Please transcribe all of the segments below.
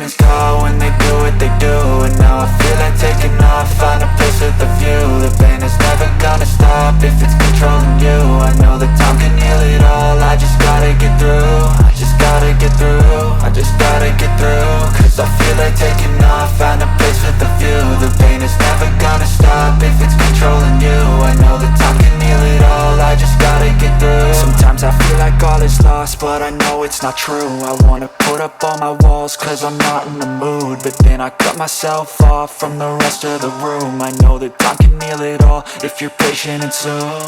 demons call when they do what they do. And now I feel like taking off, find a place with a view. The pain is never gonna stop if it's controlling you. I know that time can heal it all, I just gotta get through. I just gotta get through, I just gotta get through. Cause I feel like taking off, find a place with a view. The pain is never gonna stop if it's controlling you. I know that time can heal it all, I just gotta get through. Sometimes I feel like all is lost, but I know it's not true. I wanna put up all my walls cause I'm not in the mood, but then I cut myself off from the rest of the room. I know that time can heal it all if you're patient and soon.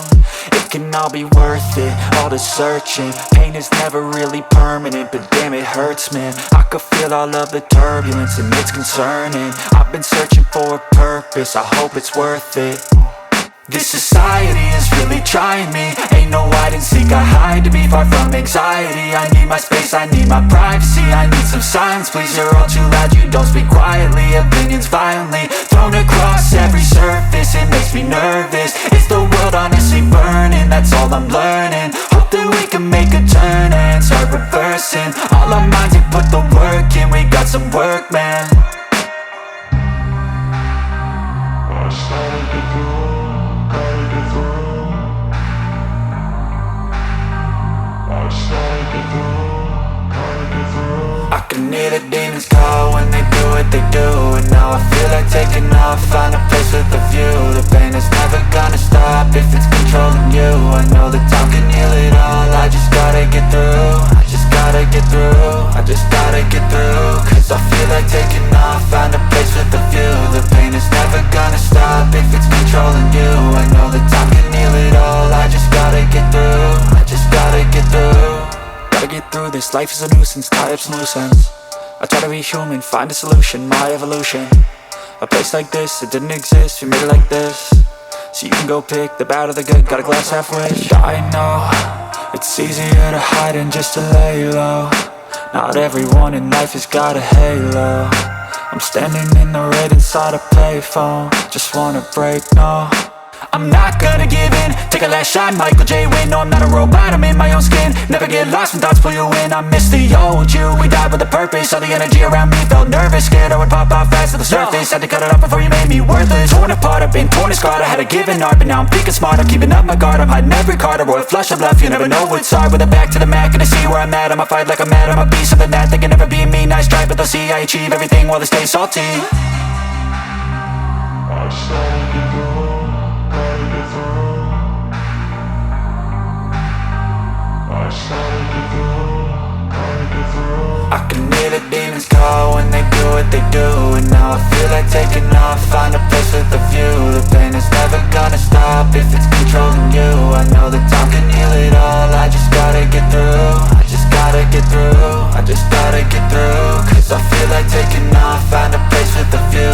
It can all be worth it, all the searching. Pain is never really permanent, but damn it hurts, man. I could feel all of the turbulence and it's concerning. I've been searching for a purpose, I hope it's worth it. This society is really trying me. Ain't no hide and seek, I hide to be far from anxiety. I need my space, I need my privacy. I need some silence, please, you're all too loud. You don't speak quietly, opinions violently thrown across every surface. It makes me nervous, it's the world honestly burning. That's all I'm learning, hope that we can make a turn and start reversing. All our minds, we put the work in, we got some work, man. I started to go. I can hear the demons call when they do what they do. And now I feel like taking off, find a place with a view. The pain is never gonna stop if it's controlling you. I know that time can heal it all, I just gotta get through. I just gotta get through, I just gotta get through. Cause I feel like taking off, find a place with a view. The pain is never gonna stop if it's controlling you. I know that time can heal it all, I just gotta get through. I just gotta get through. Gotta get through this, life is a nuisance, tie up some loose ends. I try to be human, find a solution, my evolution. A place like this, it didn't exist, we made it like this. So you can go pick the bad or the good, got a glass halfway. I know, it's easier to hide than just to lay low. Not everyone in life has got a halo. I'm standing in the red inside a payphone, just wanna break, no. I'm not gonna give in, take a last shot, Michael J. Win. No, I'm not a robot, I'm in my own skin. Never get lost when thoughts pull you in. I miss the old you, we died with a purpose. All the energy around me felt nervous, scared I would pop off fast to the surface. Had to cut it off before you made me worthless. Torn apart, I've been torn and scarred. I had a given art, but now I'm thinking smart. I'm keeping up my guard, I'm hiding every card. A royal flush of love, you never know what's hard. With a back to the mat, gonna see where I'm at. I'ma fight like I'm mad, I'ma be something that they can never be me. Nice try, but they'll see I achieve everything while they stay salty. I started to go. I can hear the demons call when they do what they do. And now I feel like taking off, find a place with a view. The pain is never gonna stop if it's controlling you. I know that time can heal it all, I just gotta get through. I just gotta get through, I just gotta get through. Cause I feel like taking off, find a place with a view.